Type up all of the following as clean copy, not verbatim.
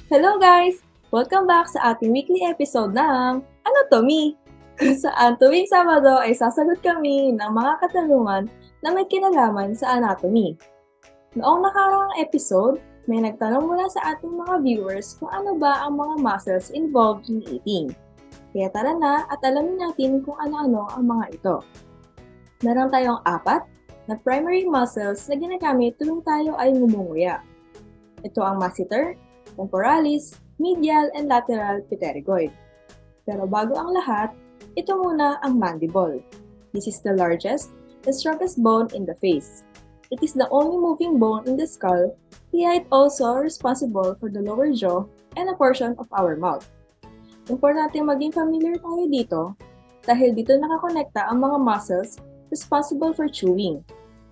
Hello guys! Welcome back sa ating weekly episode ng Ano To Me? Kung saan tuwing Sabado ay sasagot kami ng mga katanungan na may kinalaman sa anatomy. Noong nakaraang episode, may nagtanong mula sa ating mga viewers kung ano ba ang mga muscles involved in eating. Kaya tara na at alamin natin kung ano-ano ang mga ito. Meron tayong 4 na primary muscles na ginagamit tuwing tayo ay ngumunguya. Ito ang masseter, temporalis, medial, and lateral pterygoid. Pero bago ang lahat, ito muna ang mandible. This is the largest, the strongest bone in the face. It is the only moving bone in the skull, kaya it also responsible for the lower jaw and a portion of our mouth. Importante maging familiar tayo dito dahil dito nakakonekta ang mga muscles responsible for chewing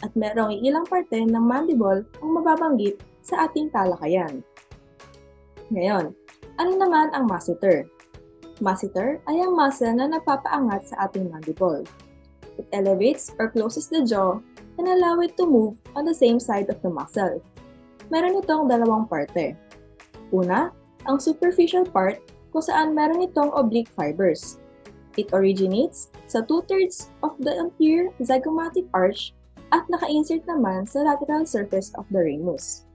at merong ilang parte ng mandible ang mababanggit sa ating talakayan. Ngayon, ano naman ang masseter? Masseter ay ang muscle na napapaangat sa ating mandible. It elevates or closes the jaw and allow it to move on the same side of the muscle. Meron itong dalawang parte. Una, ang superficial part kung saan meron itong oblique fibers. It originates sa 2/3 of the anterior zygomatic arch at naka-insert naman sa lateral surface of the ramus.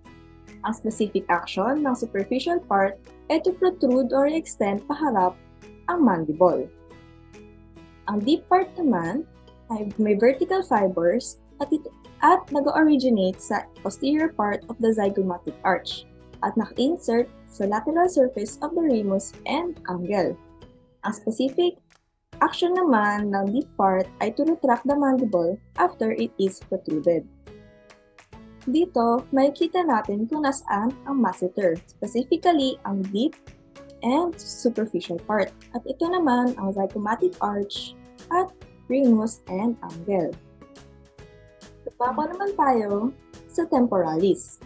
Ang specific action ng superficial part ay to protrude or extend paharap ang mandible. Ang deep part naman ay may vertical fibers at nag-originate sa posterior part of the zygomatic arch at naka-insert sa lateral surface of the ramus and angle. Ang specific action naman ng deep part ay to retract the mandible after it is protruded. Dito, makikita natin kung nasaan ang masseter, specifically ang deep and superficial part. At ito naman ang zygomatic arch at ramus and angle. Tupako naman tayo sa temporalis.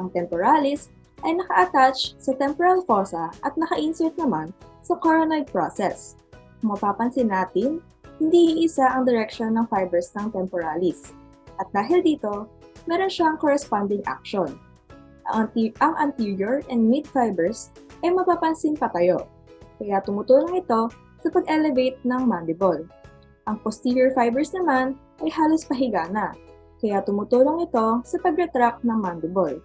Ang temporalis ay naka-attach sa temporal fossa at naka-insert naman sa coronoid process. Kung mapapansin natin, hindi iisa ang direction ng fibers ng temporalis. At dahil dito, meron siyang corresponding action. Ang anterior and mid fibers ay mapapansin patayo, kaya tumutulong ito sa pag-elevate ng mandible. Ang posterior fibers naman ay halos pahiga na, kaya tumutulong ito sa pag-retract ng mandible.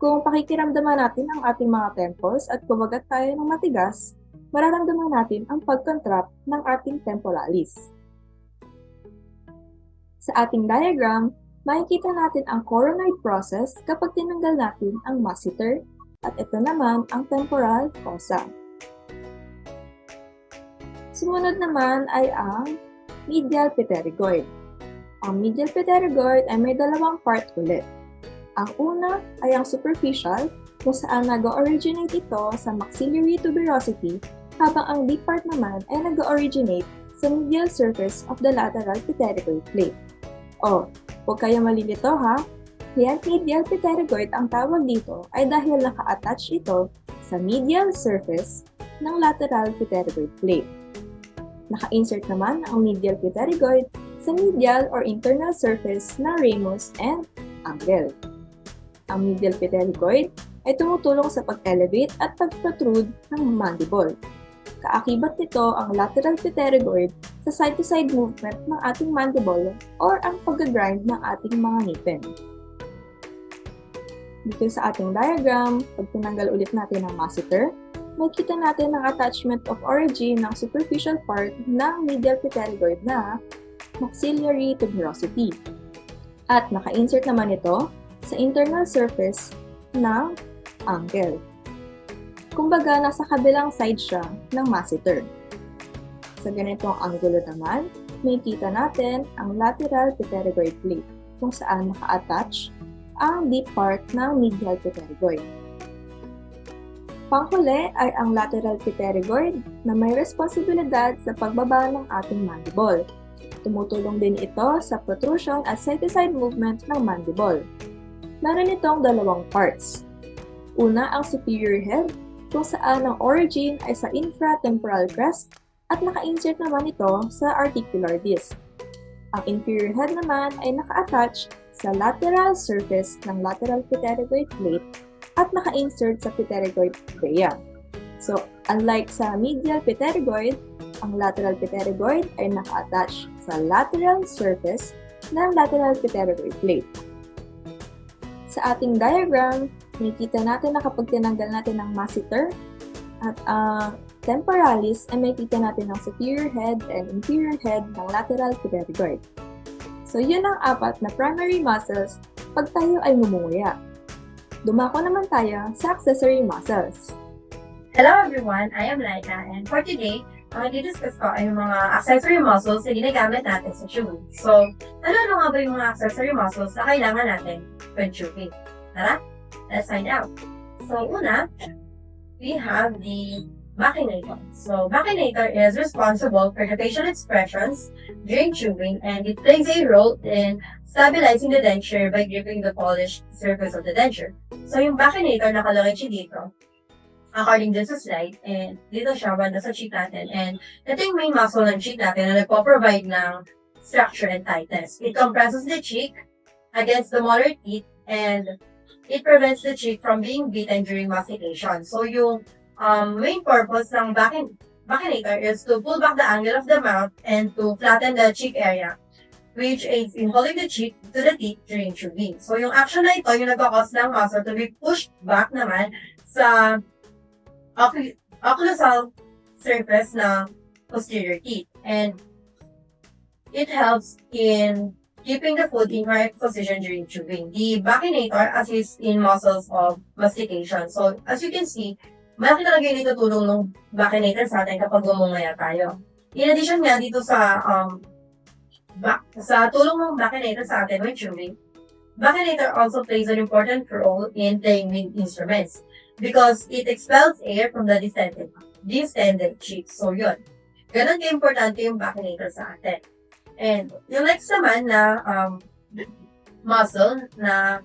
Kung pakikiramdaman natin ang ating mga temples at kumagat tayo ng matigas, mararamdaman natin ang pag-contract ng ating temporalis. Sa ating diagram, makikita natin ang coronoid process kapag tinanggal natin ang masseter at ito naman ang temporal fossa. Sumunod naman ay ang medial pterygoid. Ang medial pterygoid ay may dalawang part ulit. Ang una ay ang superficial kung saan nag-originate ito sa maxillary tuberosity habang ang deep part naman ay nag-originate sa medial surface of the lateral pterygoid plate. Huwag kayo malilito ha. Yan, medial pterygoid ang tawag dito ay dahil naka-attach ito sa medial surface ng lateral pterygoid plate. Naka-insert naman ang medial pterygoid sa medial or internal surface ng ramus and angle. Ang medial pterygoid ay tumutulong sa pag-elevate at pag-protrude ng mandible. Kaakibat nito ang lateral pterygoid sa side-to-side movement ng ating mandible or ang pag-grind ng ating mga ngipin. Dito sa ating diagram, pag tinanggal ulit natin ang masseter, makikita natin ang attachment of origin ng superficial part ng medial pterygoid na maxillary tuberosity. At naka-insert naman ito sa internal surface ng angle. Kumbaga, nasa kabilang side siya ng masseter. Sa ganitong angulo naman, makikita natin ang lateral pterygoid plate kung saan naka-attach ang deep part ng medial pterygoid. Panghuli ay ang lateral pterygoid na may responsibilidad sa pagbaba ng ating mandible. Tumutulong din ito sa protrusion at side-to-side movement ng mandible. Meron itong dalawang parts. Una, ang superior head kung saan ang origin ay sa infratemporal crest at naka-insert naman ito sa articular disc. Ang inferior head naman ay naka-attach sa lateral surface ng lateral pterygoid plate at naka-insert sa pterygoid area. So, unlike sa medial pterygoid, ang lateral pterygoid ay naka-attach sa lateral surface ng lateral pterygoid plate. Sa ating diagram, makikita natin na kapag tinanggal natin ang masseter at ang temporalis ay makikita natin ang superior head and inferior head ng lateral pterygoid. So, yun ang 4 na primary muscles pag tayo ay ngumunguya. Dumako naman tayo sa accessory muscles. Hello everyone, I am Laika, and for today, ang i-discuss ko ay yung mga accessory muscles na ginagamit natin sa chewing. So, ano nga ba yung mga accessory muscles na kailangan natin when chewing? Tara, let's find out. So, una, we have the machinator. So, machinator is responsible for the facial expressions during chewing, and it plays a role in stabilizing the denture by gripping the polished surface of the denture. So, yung machinator nakalagay siya dito, according dun sa slide, and dito siya banda sa cheek natin. And ito yung main muscle ng cheek natin na nagpo-provide ng structure and tightness. It compresses the cheek against the molar teeth, and it prevents the cheek from being bitten during mastication. So, yung main purpose ng machinator is to pull back the angle of the mouth and to flatten the cheek area, which aids in holding the cheek to the teeth during chewing. So, yung action na ito, yung nagkakos ng muscle to be pushed back naman sa occlusal surface ng posterior teeth. And it helps in keeping the food in correct position during chewing. The machinator assists in muscles of mastication. So, as you can see, malaki talaga yung itutulong ng machinator sa atin kapag gumungaya tayo. In addition nga dito sa tulong ng machinator sa atin when chewing, machinator also plays an important role in playing with instruments because it expels air from the distended cheeks. So, yun. Ganun ka-importante yung machinator sa atin. And yung next naman na muscle na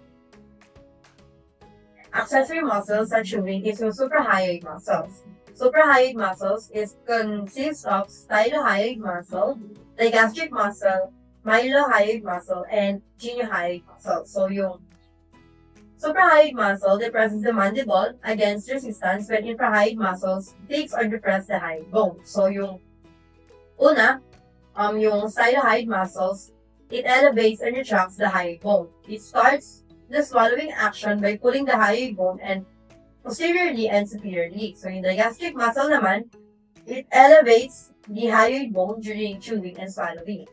accessory muscles sa chewing is yung suprahyoid muscles. Suprahyoid muscles consists of stylohyoid muscle, digastric muscle, mylohyoid muscle, and geniohyoid muscle. So yung suprahyoid muscle depresses the mandible against resistance when infrahyoid muscles takes or depress the hyoid bone. So yung una, yung stylohyoid muscles, it elevates and retracts the hyoid bone. It starts the swallowing action by pulling the hyoid bone and posteriorly and superiorly. So yung digastric muscle naman, it elevates the hyoid bone during chewing and swallowing.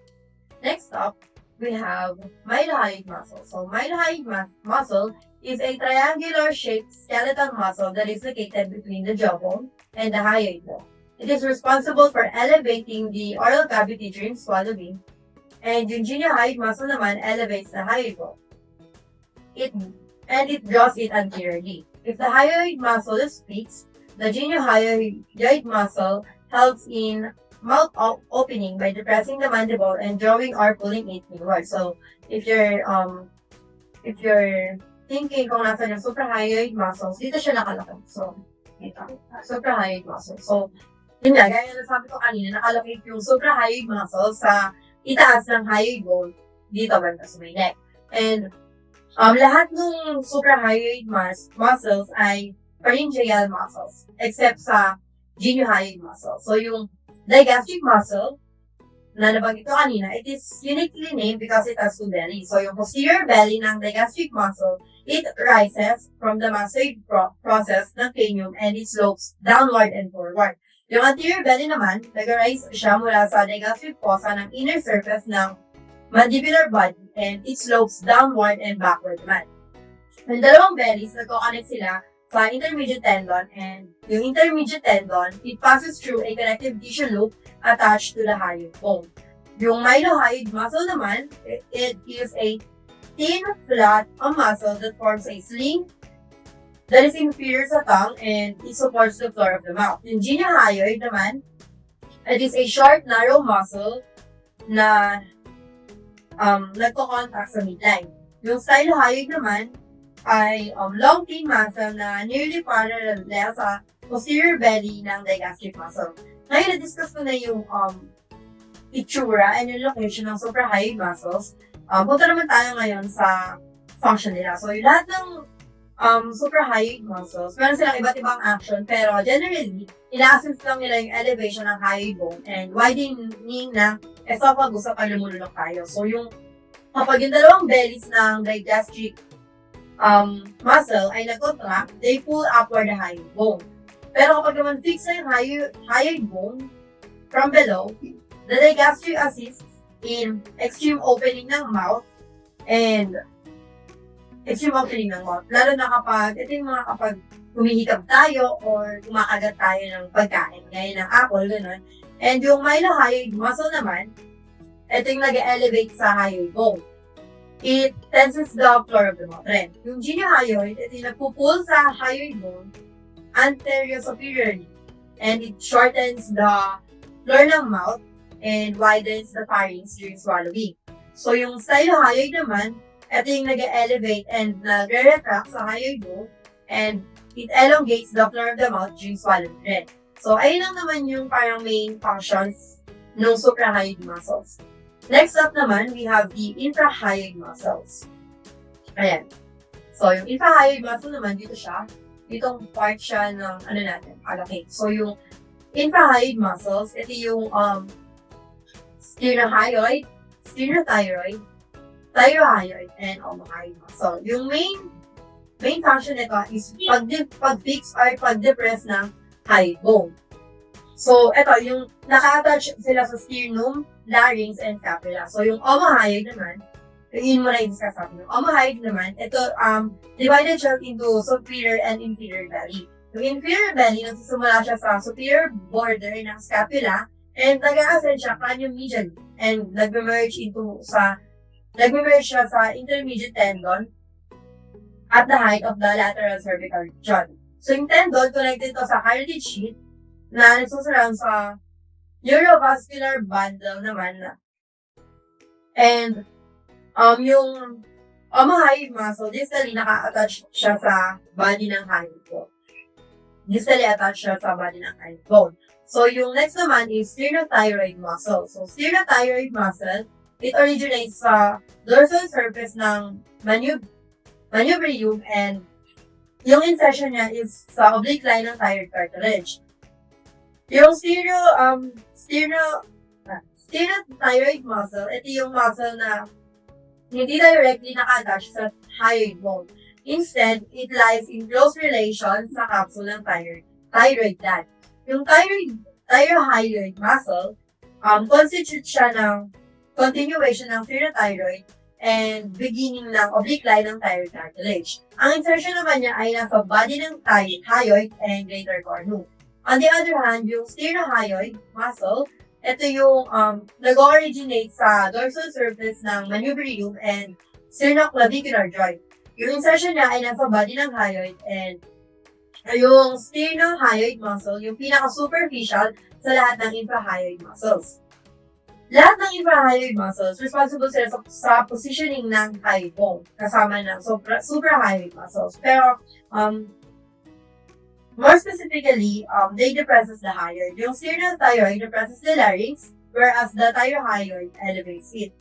Next up, we have mylohyoid muscle. So mylohyoid muscle is a triangular-shaped skeletal muscle that is located between the jawbone and the hyoid bone. It is responsible for elevating the oral cavity during swallowing, and yung geniohyoid muscle naman elevates the hyoid bone. It draws it anteriorly. If the hyoid muscle is fixed, the geniohyoid muscle helps in mouth opening by depressing the mandible and drawing or pulling it inward. So, if you're thinking kung nasan yung suprahyoid muscles, dito siya nakalakot. So, ito, suprahyoid muscle. So, yun nga, gaya na sabi ko kanina, nakalocate yung suprahyoid muscle sa itaas ng hyoid bone dito banda sa may neck. And lahat ng suprahyoid muscles ay pharyngeal muscles, except sa geniohyoid muscle. So, yung digastric muscle, na nabanggit ko kanina, it is uniquely named because it has two bellies. So, yung posterior belly ng digastric muscle, it rises from the masseter process ng cranium and it slopes downward and forward. Yung anterior belly naman, nag-arise siya mula sa digastric fossa ng inner surface ng mandibular body and it slopes downward and backward naman. Yung dalawang bellies, nagko-connect sila sa intermediate tendon, and yung intermediate tendon, it passes through a connective tissue loop attached to the hyoid bone. Yung mylohyoid muscle naman, it is a thin, flat muscle that forms a sling that is inferior sa tongue and it supports the floor of the mouth. Yung geniohyoid naman, it is a short, narrow muscle na nagko-contact sa midline. Yung stylohyoid naman ay long, thin muscle na nearly parallel sa posterior belly ng digastric muscle. Ngayon, na-discuss ko na yung itsura and yung location ng suprahyoid muscles. Punta naman tayo ngayon sa function nila. So, yung lahat ng suprahyoid muscles. Meron silang iba't ibang action, pero generally, ina-assist lang nila yung elevation ng hyoid bone and widening ng esophagus sa panlumulunok tayo. So, kapag yung dalawang bellies ng digastric muscle ay nag-contract, they pull upward the hyoid bone. Pero kapag naman fix na yung hyoid bone from below, the digastric assists in extreme opening ng mouth and lalo na ito yung mga kapag humihikab tayo or kumakagat tayo ng pagkain, gaya ng apple, gano'n. And yung mylohyoid muscle naman, ito yung nag-elevate sa hyoid bone. It tenses the floor of the mouth rin. Yung geniohyoid, ito yung nagpupull sa hyoid bone anterior-superiorly. And it shortens the floor ng mouth and widens the pharynx during swallowing. So yung stylohyoid naman, ito yung nag-elevate and nagre-retract sa hyoid bone and it elongates the floor of the mouth during swallowing rin. So ayun lang naman yung parang main functions ng suprahyoid muscles. Next up naman, we have the infrahyoid muscles. Ayan. So, yung infrahyoid muscle naman, dito siya. Ditong part siya ng, allocate. So, yung infrahyoid muscles, ito yung sternothyroid, thyrohyoid, and omohyoid muscle. Yung main function nito is pag-fix or pag-depress ng hyoid bone. So, ito, yung naka-attach sila sa sternum, larynx, and scapula. So, yung omohyoid naman, yun mo na i-discuss natin. Yung omohyoid naman, ito, divided siya into superior and inferior belly. Yung inferior belly, nagsisimula siya sa superior border ng scapula, and nag-a-ascend siya craniomedially, and nag-merge siya sa intermediate tendon at the height of the lateral cervical region. So, yung tendon, connected to sa cartilage sheath, na nagsusurround sa neurovascular bundle naman na. And, yung omohyoid muscle, distally naka-attach siya sa body ng hyoid bone. Distally attached siya sa body ng hyoid bone. So, yung next naman is sternothyroid muscle. So, sternothyroid muscle, it originates sa dorsal surface ng manubrium and yung insertion niya is sa oblique line ng thyroid cartilage. Yung sternothyroid muscle, ito yung muscle na hindi directly naka-attach sa hyoid bone. Instead, it lies in close relation sa capsule ng thyroid gland. Yung thyrohyoid muscle, constitute siya ng continuation ng sternothyroid and beginning ng oblique line ng thyroid cartilage. Ang insertion naman niya ay nasa body ng hyoid and greater cornu. On the other hand, yung sternohyoid muscle, ito yung nag-originate sa dorsal surface ng manubrium and sternoclavicular joint. Yung insertion niya ay nasa body ng hyoid and yung sternohyoid muscle, yung pinaka-superficial sa lahat ng infrahyoid muscles. Lahat ng infrahyoid muscles, responsible sila sa positioning ng hyoid bone, kasama ng suprahyoid muscles. Pero, more specifically, they depresses the hyoid. Yung sternothyroid depresses the larynx, whereas the thyrohyoid elevates it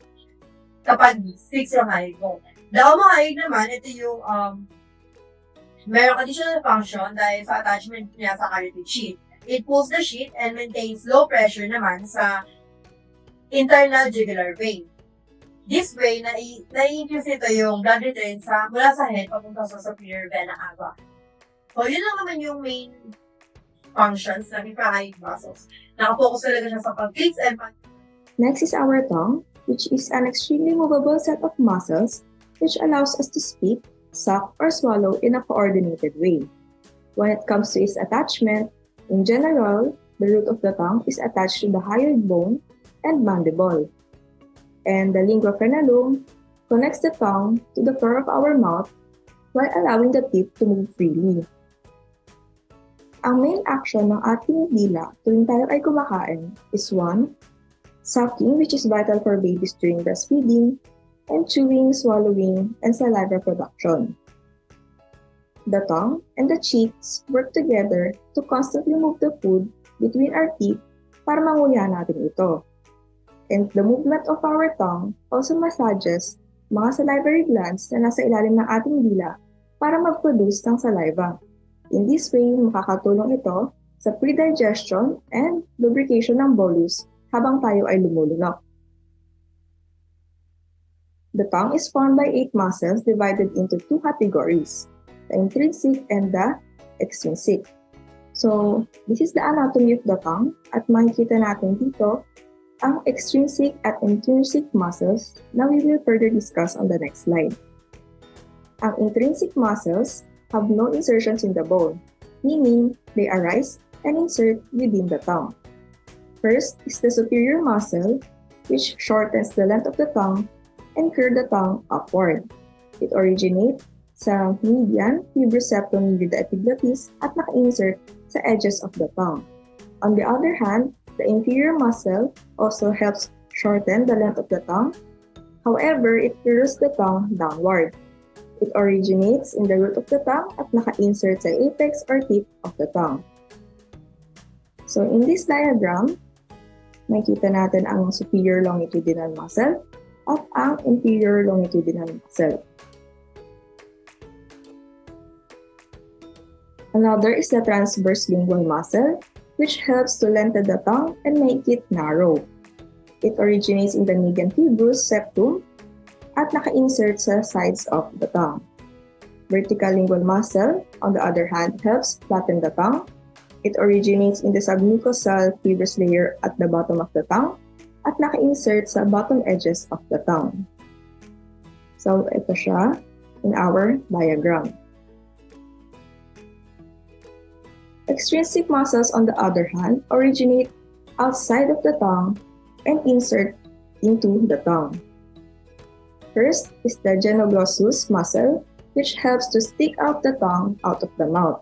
kapag fix yung hyoid bone. The omohyoid naman, ito yung merong additional function dahil sa attachment niya sa cartilage sheath. It pulls the sheath and maintains low pressure naman sa internal jugular vein. This way, nai-induce ito yung blood return mula sa head papunta sa superior vena cava. So, yun lang naman yung main functions ng infrahyoid muscles. Nakapokus talaga siya sa pag-fix and Next is our tongue, which is an extremely movable set of muscles which allows us to speak, suck, or swallow in a coordinated way. When it comes to its attachment, in general, the root of the tongue is attached to the hyoid bone and mandible. And the lingua frenulum connects the tongue to the floor of our mouth while allowing the teeth to move freely. Ang main action ng ating dila tuwing tayo ay kumakain is 1. Sucking, which is vital for babies during breastfeeding, and chewing, swallowing, and saliva production. The tongue and the cheeks work together to constantly move the food between our teeth para manguya natin ito. And the movement of our tongue also massages mga salivary glands na nasa ilalim ng ating dila para mag-produce ng saliva. In this way, makakatulong ito sa pre-digestion and lubrication ng bolus habang tayo ay lumulunok. The tongue is formed by 8 muscles divided into 2 categories, the intrinsic and the extrinsic. So, this is the anatomy of the tongue at makikita natin dito ang extrinsic at intrinsic muscles na we will further discuss on the next slide. Ang intrinsic muscles have no insertions in the bone, meaning they arise and insert within the tongue. First is the superior muscle, which shortens the length of the tongue and curve the tongue upward. It originates sa median fibrous septum near the epiglottis at naka-insert sa edges of the tongue. On the other hand, the inferior muscle also helps shorten the length of the tongue. However, it curves the tongue downward. It originates in the root of the tongue at naka-insert sa apex or tip of the tongue. So in this diagram, makikita natin ang superior longitudinal muscle at ang inferior longitudinal muscle. Another is the transverse lingual muscle, which helps to lengthen the tongue and make it narrow. It originates in the median fibrous septum at naka-insert sa sides of the tongue. Vertical lingual muscle, on the other hand, helps flatten the tongue. It originates in the submucosal fibrous layer at the bottom of the tongue at naka-insert sa bottom edges of the tongue. So, ito siya in our diagram. Extrinsic muscles, on the other hand, originate outside of the tongue and insert into the tongue. First is the genoglossus muscle, which helps to stick out the tongue out of the mouth.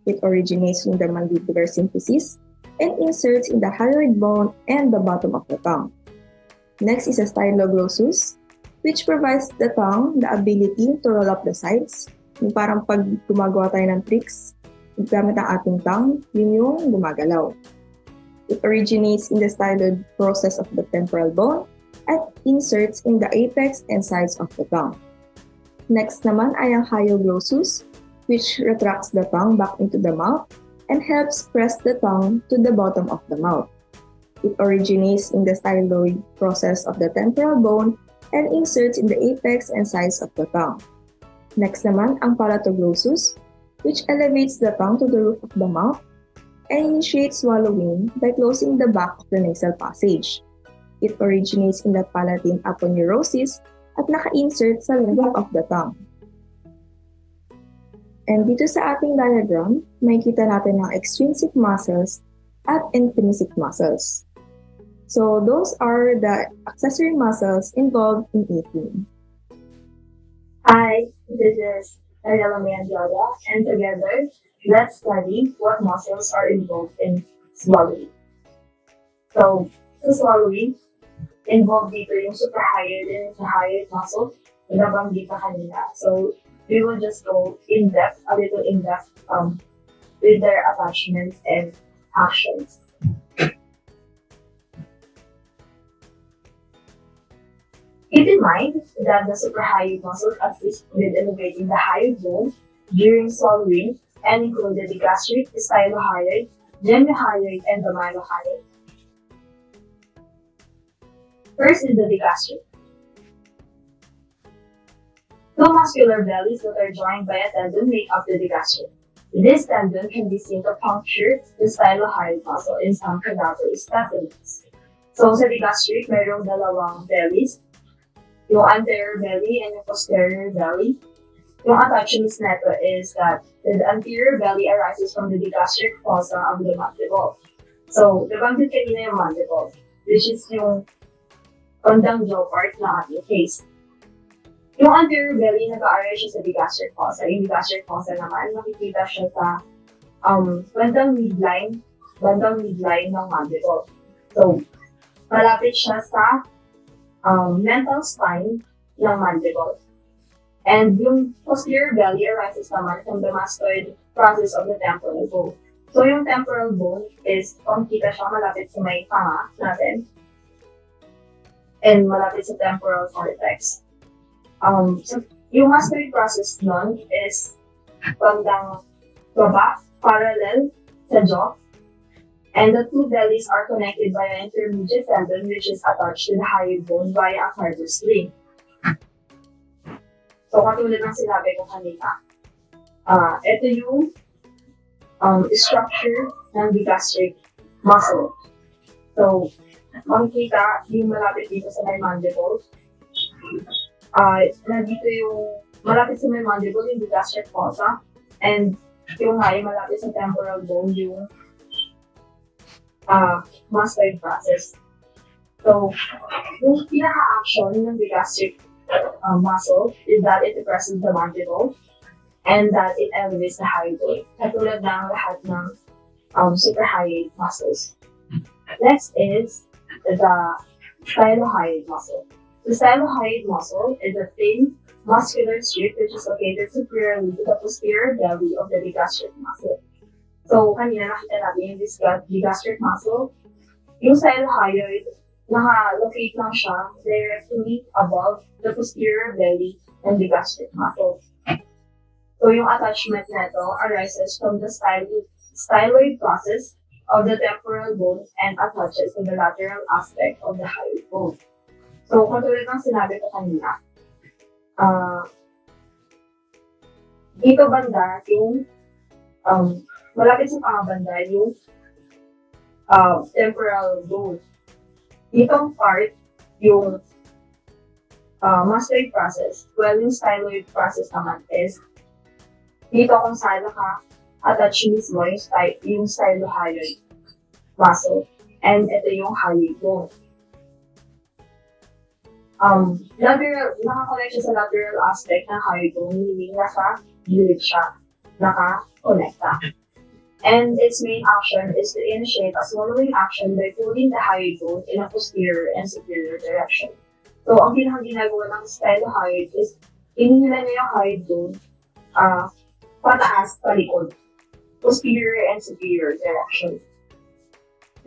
It originates in the mandibular symphysis and inserts in the hyoid bone and the bottom of the tongue. Next is the styloglossus, which provides the tongue the ability to roll up the sides. Yung parang pag gumagawa tayo ng tricks, gamit ang ating tongue, yun yung gumagalaw. It originates in the styloid process of the temporal bone and inserts in the apex and sides of the tongue. Next naman ay ang hyoglossus, which retracts the tongue back into the mouth and helps press the tongue to the bottom of the mouth. It originates in the styloid process of the temporal bone and inserts in the apex and sides of the tongue. Next naman ang palatoglossus, which elevates the tongue to the roof of the mouth and initiates swallowing by closing the back of the nasal passage. It originates in the palatine aponeurosis at naka-insert sa level of the tongue. And dito sa ating diagram, makikita natin ang extrinsic muscles at intrinsic muscles. So those are the accessory muscles involved in eating. Hi, this is Ariela Mandiola, and together, let's study what muscles are involved in swallowing. So, sa swallowing, involved dito yung suprahyoid and hyoid muscle, na nabanggit na kanina. So, we will just go in-depth, a little in-depth, with their attachments and actions. Keep in mind that the suprahyoid muscles assist with elevating the hyoid bone during swallowing and included the gastric, stylohyoid, geniohyoid, and the mylohyoid. First is the digastric. Two muscular bellies that are joined by a tendon make up the digastric. This tendon can be seen to puncture the stylohyoid muscle in some cadaver specimens. So sa digastric, mayroong dalawang bellies, yung anterior belly and yung posterior belly. Yung attachments neto is that the anterior belly arises from the digastric fossa of the mandible. So, nabanggit kanina yung mandible, which is yung bandang jaw part ng ating face. Yung anterior belly, nag-aaral siya sa digastric fossa. Yung digastric fossa naman, makikita siya sa bandang midline ng mandible. So, malapit siya sa mental spine ng mandible. And yung posterior belly arises naman from the mastoid process of the temporal bone. So yung temporal bone is, kung kita siya, malapit sa may panga natin and malapit sa temporal cortex. So yung mastoid process nun is bandang baba, parallel sa jaw. And the two bellies are connected by an intermediate tendon which is attached to the hyoid bone via a fibrous ring. So, katulad ng sinabi ko kanina, ito yung structure ng gastric muscle. So, makikita yung malapit dito sa may mandible. Nandito yung malapit sa may mandible yung gastric fossa, and yung malapit sa temporal bone yung mastoid process. So, yung pinaka-action ng gastric muscle is that it depresses the mandible and that it elevates the hyoid bone, katulad ng lahat ng suprahyoid muscles. Next is the stylohyoid muscle. The stylohyoid muscle is a thin muscular strip which is located superiorly to the posterior belly of the gastric muscle. So, kanina nakita natin yung gastric muscle. Yung stylohyoid, naka-locate lang siya directly above the posterior belly and the gastric muscle. So, yung attachment nito arises from the styloid process of the temporal bone and attaches to the lateral aspect of the hyoid bone. So, katulad ng sinabi ko kanina, dito banda yung malapit sa pangabanda yung temporal bone. Ditong part, yung mastoid process, well, yung styloid process naman is dito kung saan naka-attach mismo yung stylohyoid muscle. And ito yung hyoid bone. Naka-connect siya sa lateral aspect ng hyoid bone, meaning nasa gilid siya, naka-connecta. And its main action is to initiate a swallowing action by pulling the hyoid bone in a posterior and superior direction. So, ang ginagawa ng stylohyoid is inihila niya yung hyoid bone pataas, palikod, posterior and superior direction.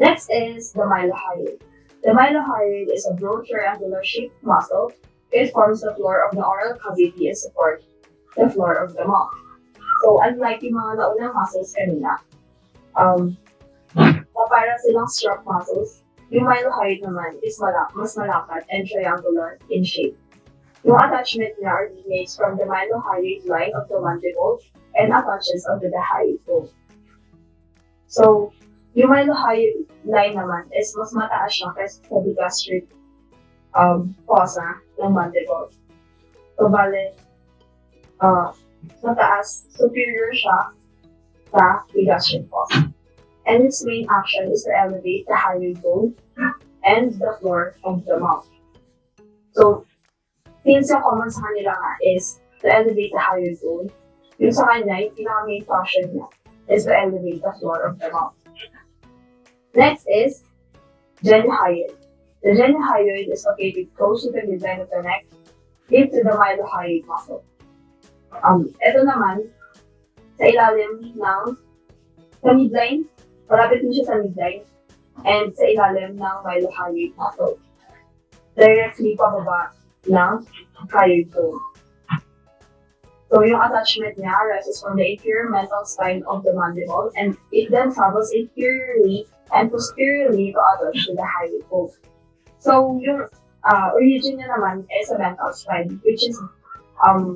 Next is the mylohyoid. The mylohyoid is a broad triangular-shaped muscle. It forms the floor of the oral cavity and supports the floor of the mouth. So, unlike yung mga naunang muscles kanina, para silang strap muscles, yung mylohyoid naman is mas malapad and triangular in shape. Yung attachment niya originates from the mylohyoid line of the mandible and attaches onto the hyoid bone. So, yung mylohyoid line naman is mas mataas siya kaysa sa gastric fossa ng mandible. So, bale, mataas, superior siya sa gastric fossa. And its main action is to elevate the hyoid bone and the floor of the mouth. So, since yung common sa kanila nga is to elevate the hyoid bone, yung sa kanya, yung pinaka-main function niya is to elevate the floor of the mouth. Next is genihyoid. The genihyoid is located close to the midline of the neck, deep to the mylohyoid muscle. Ito naman, sa ilalim ng sa midline, malapit din siya sa midline, and sa ilalim ng mylohyoid muscle. Directly pababa ng hyoid bone. So, yung attachment niya arises from the inferior mental spine of the mandible, and it then travels inferiorly and posteriorly to attach to the hyoid bone. So, yung origin niya naman is a mental spine, which is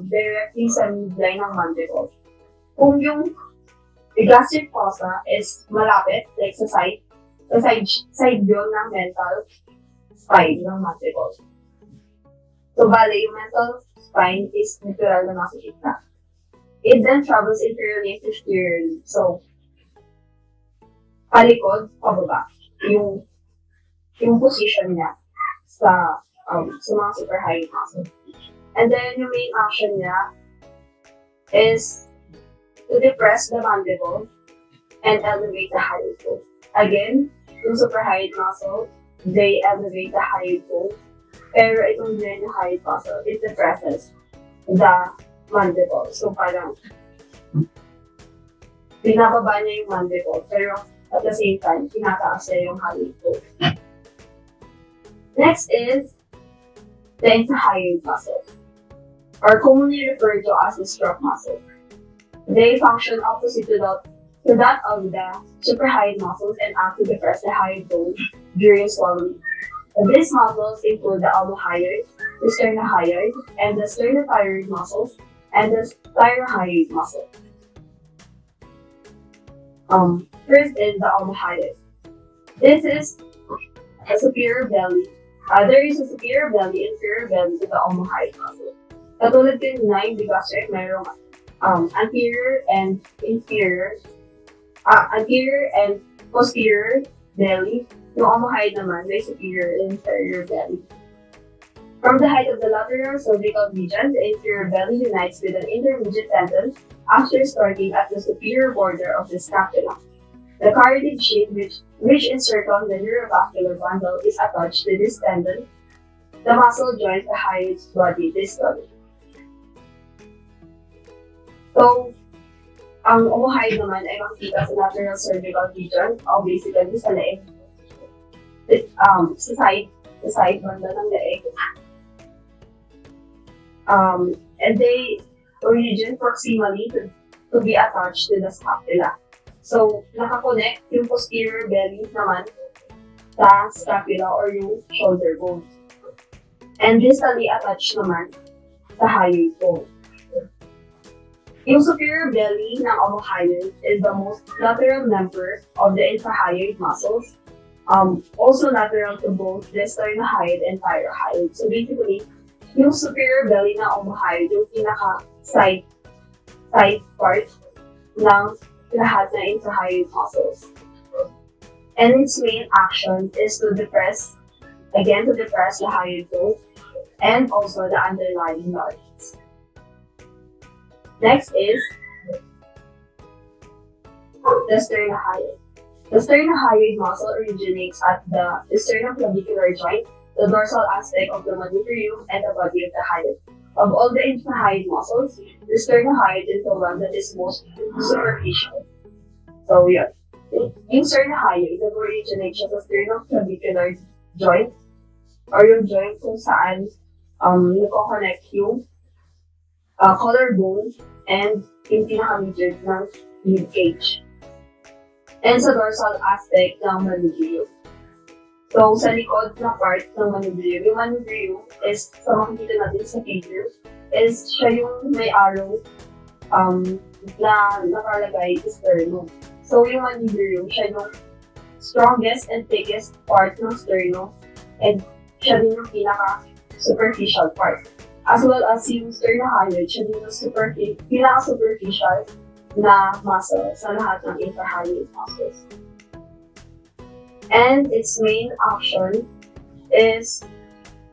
directly sa midline ng mandible. Kung yung gastric fossa is malapit, like sa side yun ng mental spine ng mandible. So, bale, yung mental spine is natural na nasa gitna. It then travels inferiorly and posteriorly. So, palikod, pababa, yung position niya sa mga suprahyoid muscles. And then, yung main action niya is to depress the mandible and elevate the hyoid bone. Again, yung suprahyoid muscle, they elevate the hyoid bone. Pero itong genihyoid muscle, it depresses the mandible. So, parang binababa niya yung mandible, pero at the same time, tinataas niya yung hyoid bone. Next is the interhyoid muscles. are commonly referred to as the stroke muscles. They function opposite to that of the suprahyoid muscles and act to depress the hyoid bone during swallowing. These muscles include the almohyoid, the sternohyoid, and the sternothyroid muscles, and the thyrohyoid muscle. First is the almohyoid. This is a superior belly. There is a superior belly, inferior belly to the almohyoid muscle. Katulad din na yung digastric, mayroong anterior and posterior belly. Yung almohyoid naman, may superior and inferior belly. From the height of the lateral cervical region, the inferior belly unites with an intermediate tendon after starting at the superior border of the scapula. The carotid sheath which encircles the neurovascular bundle is attached to this tendon. The muscle joins the hyoid's body distally. So, ang almohyoid naman ay makikita sa lateral cervical region o basically sa leeg. Sa side banda ng leeg. And they origin proximally to be attached to the scapula. So, nakakonect yung posterior belly naman sa scapula or yung shoulder bone. And distally attached naman sa hyoid bone. Yung superior belly ng almohyoid is the most lateral member of the infrahyoid muscles, also lateral to both the sternohyoid and thyrohyoid. So basically, yung superior belly ng almohyoid, yung pinaka-side part ng lahat ng infrahyoid muscles. And its main action is to depress the hyoid bone and also the underlying larynx. Next is the sternohyoid. The sternohyoid muscle originates at the sternoclavicular joint, the dorsal aspect of the manubrium and the body of the hyoid. Of all the infrahyoid muscles, the sternohyoid is the one that is most superficial. So, yun. Yung sternohyoid, nag-originate siya sa sternoclavicular joint or yung joint kung saan nagko-connect yung collarbone and yung pinaka-midget ng ribcage. And sa dorsal aspect ng manubrium. So, sa likod na part ng manubrium, yung manubrium is, sa makikita natin sa figure, is siya yung may arrow na nakalagay sa sternum. So, yung manubrium, siya yung strongest and thickest part ng sternum and siya din yung pinaka-superficial part. As well as yung sternohyoid, siya din yung pinaka-superficial na muscle sa lahat ng infrahyoid muscles. And its main action is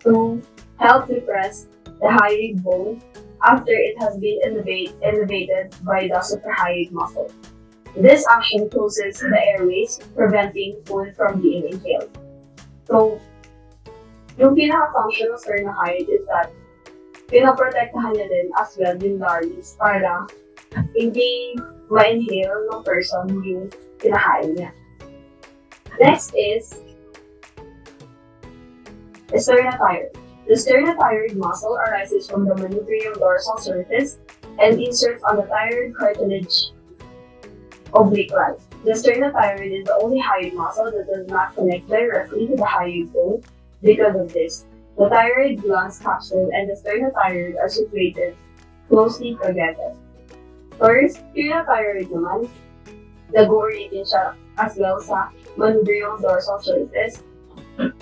to help depress the hyoid bone after it has been elevated by the suprahyoid muscle. This action closes the airways, preventing food from being inhaled. So, yung pinaka-function ng sternohyoid is that pinoprotektahan niya din as well yung larynx para hindi ma-inhale ng person yung kinakain niya. Next is the sternothyroid. The sternothyroid muscle arises from the manubrium dorsal surface and inserts on the thyroid cartilage oblique line. The sternothyroid is the only hyoid muscle that does not connect directly to the hyoid bone. Because of this, the thyroid glands capsule and the sternothyroid are situated closely together. First, sternothyroid naman, nag-origin siya as well sa manubrium dorsal surface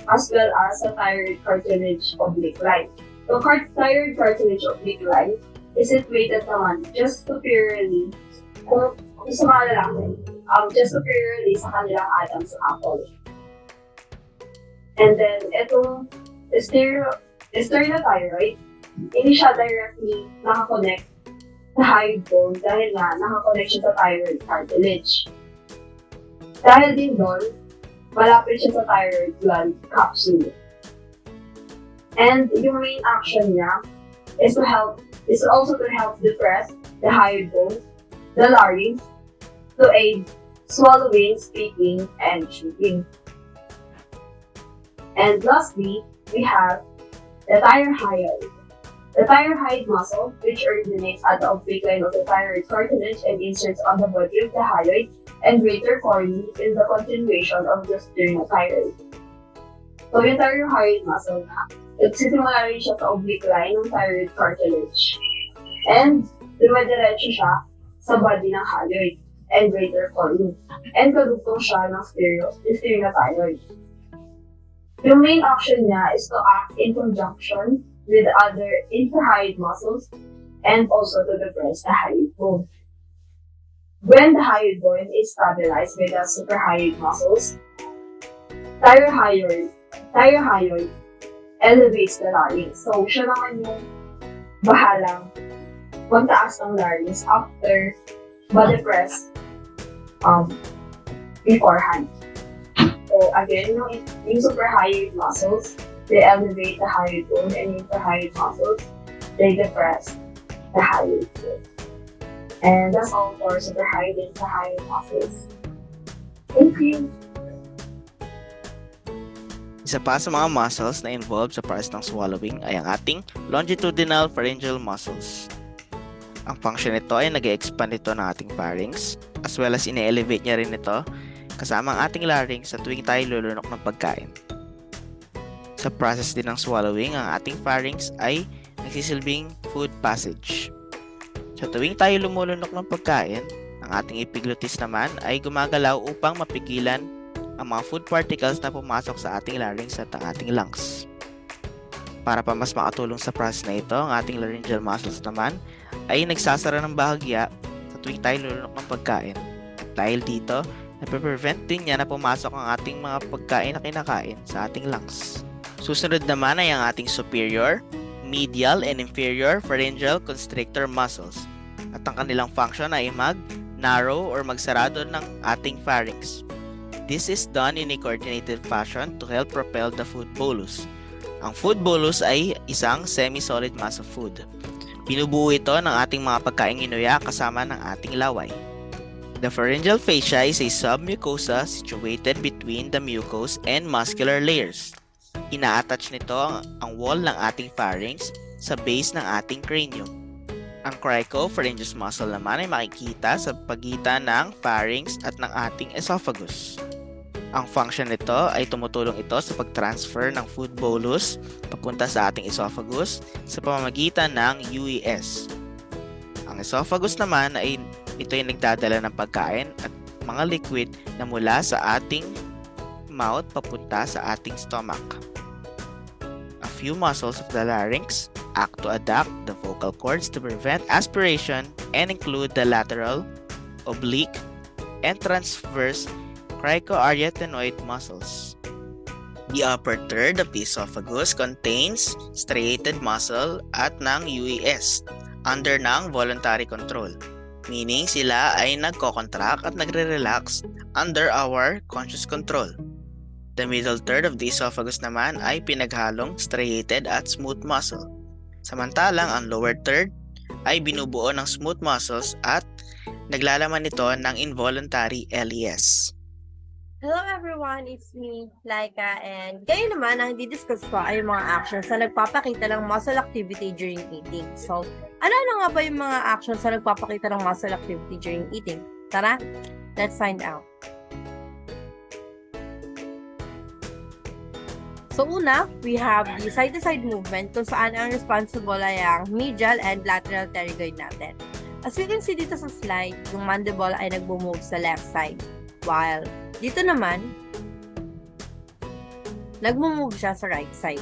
as well as sa thyroid cartilage oblique line. So, thyroid cartilage oblique line is situated naman just superiorly, kung sa mga lalaki, just superiorly sa kanilang Adam's apple. And then, itong sternothyroid, hindi siya directly nakakonect sa hyoid bone dahil nga nakakonect siya sa thyroid cartilage. Dahil din doon, malapit siya sa thyroid gland capsule. And yung main action niya is also to help depress the hyoid bone, the larynx, to aid swallowing, speaking, and chewing. And lastly, we have the thyrohyoid. The thyroid muscle, which originates at the oblique line of the thyroid cartilage and inserts on the body of the hyoid and greater cornu, is the continuation of the sternothyroid. So yung thyroid muscle na, nagsisimula rin siya sa oblique line ng thyroid cartilage. And dumadiretso siya sa body ng hyoid and greater cornu. And kadugtong siya ng sternothyroid. Yung main action niya is to act in conjunction with other infrahyoid muscles and also to depress the hyoid bone. When the hyoid bone is stabilized by the suprahyoid muscles, thyroid elevates the larynx. So, siya naman yung bahalang pagtaas ng larynx after ma-depress beforehand. So, again, yung suprahyoid muscles, they elevate the hyoid bone, and infrahyoid muscles, they depress the hyoid bone. And that's all for suprahyoid and infrahyoid muscles. Thank you. Isa pa sa mga muscles na involved sa process ng swallowing ay ang ating longitudinal pharyngeal muscles. Ang function nito ay nag-expand ito ng ating pharynx, as well as ine-elevate niya rin ito kasama ang ating larynx sa tuwing tayo lulunok ng pagkain. Sa process din ng swallowing, ang ating pharynx ay nagsisilbing food passage. Sa tuwing tayo lumulunok ng pagkain, ang ating epiglottis naman ay gumagalaw upang mapigilan ang mga food particles na pumasok sa ating larynx at ang ating lungs. Para pa mas makatulong sa process na ito, ang ating laryngeal muscles naman ay nagsasara ng bahagya sa tuwing tayo lulunok ng pagkain. At dahil dito, nape-prevent din niya na pumasok ang ating mga pagkain na kinakain sa ating lungs. Susunod naman ay ang ating superior, medial, and inferior pharyngeal constrictor muscles. At ang kanilang function ay mag-narrow or magsarado ng ating pharynx. This is done in a coordinated fashion to help propel the food bolus. Ang food bolus ay isang semi-solid mass of food. Binubuo ito ng ating mga pagkaing inuya kasama ng ating laway. The pharyngeal fascia is a submucosa situated between the mucous and muscular layers. Ina-attach nito ang wall ng ating pharynx sa base ng ating cranium. Ang cricopharyngeus muscle naman ay makikita sa pagitan ng pharynx at ng ating esophagus. Ang function nito ay tumutulong ito sa pag-transfer ng food bolus papunta sa ating esophagus sa pamamagitan ng UES. Ang esophagus naman ay ito ay nagdadala ng pagkain at mga liquid na mula sa ating mouth papunta sa ating stomach. A few muscles of the larynx act to adduct the vocal cords to prevent aspiration and include the lateral, oblique, and transverse cricoarytenoid muscles. The upper third of the esophagus contains striated muscle at ng UES under ng voluntary control, meaning sila ay nagko-contract at nagre-relax under our conscious control. The middle third of the esophagus naman ay pinaghalong striated at smooth muscle. Samantalang ang lower third ay binubuo ng smooth muscles at naglalaman nito ng involuntary LES. Hello everyone, it's me, Laika, and ngayon naman ang didiscuss ko ay yung mga actions na nagpapakita ng muscle activity during eating. So, ano nga ba yung mga actions na nagpapakita ng muscle activity during eating? Tara, let's find out. So una, we have the side-to-side movement kung saan ang responsible ay ang medial and lateral pterygoid natin. As you can see dito sa slide, yung mandible ay nagbo-move sa left side, while dito naman, nagmo-move siya sa right side.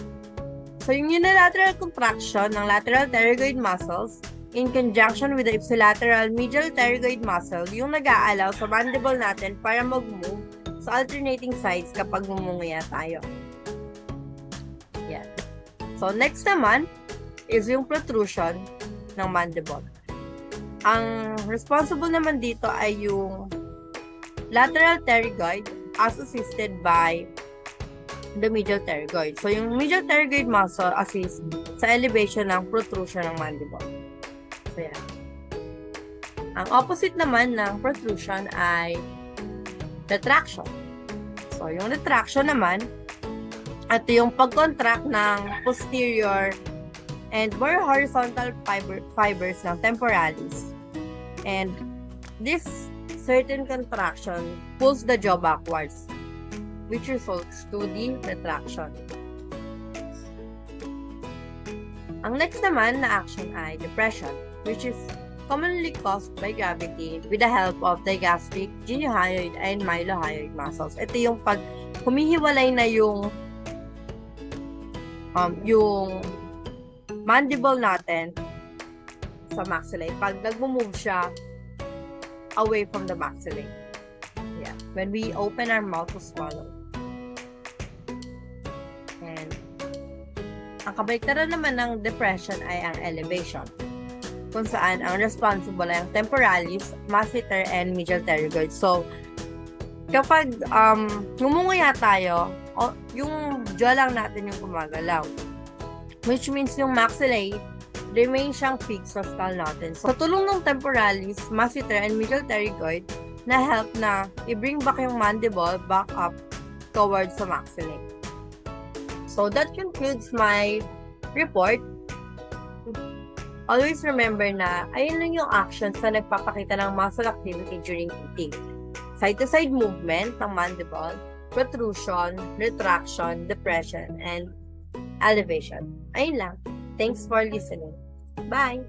So, yung unilateral contraction ng lateral pterygoid muscles in conjunction with the ipsilateral medial pterygoid muscle, yung nag-aalaw sa mandible natin para mag-move sa alternating sides kapag ngumunguya tayo. Yan. So, next naman is yung protrusion ng mandible. Ang responsible naman dito ay yung lateral pterygoid as assisted by the medial pterygoid. So, yung medial pterygoid muscle assists sa elevation ng protrusion ng mandible. So, yan. Ang opposite naman ng protrusion ay retraction. So, yung retraction naman, ito yung pag-contract ng posterior and more horizontal fibers ng temporalis. And this certain contraction pulls the jaw backwards, which results to the retraction. Ang next naman na action ay depression, which is commonly caused by gravity with the help of digastric, geniohyoid, and mylohyoid muscles. Ito yung pag humihiwalay na yung mandible natin sa maxillae. Pag nag-move siya away from the maxillae. Yeah. When we open our mouth to swallow. And ang kabaliktaran naman ng depression ay ang elevation, kung saan ang responsible ay ang temporalis, masseter, and medial pterygoid. So, kapag ngumunguya tayo, yung jaw lang natin yung gumagalaw, which means yung maxillae remain siyang fixed sa skull natin. So, sa tulong ng temporalis, masseter, and medial pterygoid, na help na i-bring back yung mandible back up towards the maxillae. So, that concludes my report. Always remember na ayun lang yung actions na nagpapakita ng muscle activity during eating. Side-to-side movement ng mandible, protrusion, retraction, depression, and elevation. Ayun lang. Thanks for listening. Bye!